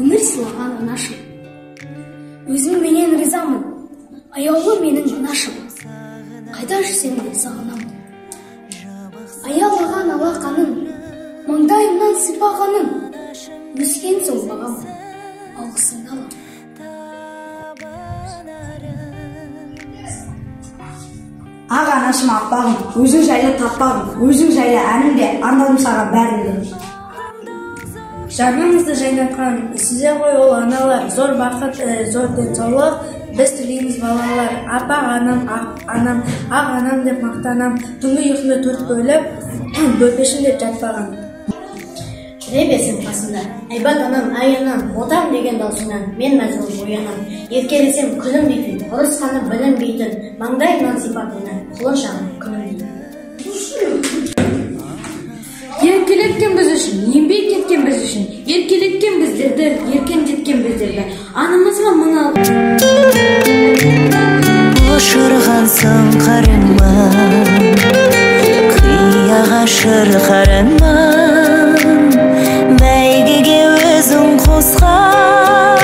өмір сыйлаған анашым. Өзім менен ризамын, аяулы менің анашым. Қайда жүрсем де сағынамын. Аялаған алақаның, маңдайымнан сипағаның, өскен соң бағам, алғысыңды аламын. Ақ анашым аппағым, өзің жайлы таппағым, өзің жайлы әнімде, арнадым саған бәрінде. Жаныңызды жайнатқан сізге ғой ол аналар, зор бақыт, зор денсаулық, біз тілейміз балалар. Апа анам, ақ анам деп мақтанам, түнгі ұйқымды төрт бөліп, бөлпешім деп жатпаған. Жүре берсін қасымда, айбат анам, ай анам, отам деген даусыңнан мен мәз болып оянам. Еркелесем күлінбейтін, ұрысқаны білінбейтін, маңдайымнан сипатыңнан құлын шағын күлінбейтін. Еркелеткен біз үшін, еңбек еткен біз үшін, еркелеткен біздерді, еркендеткен біздерді, анымызға мың алғыс. Ұшырғансың қарынма, қияға шырқарынма, бәйгеге өзің қосқан.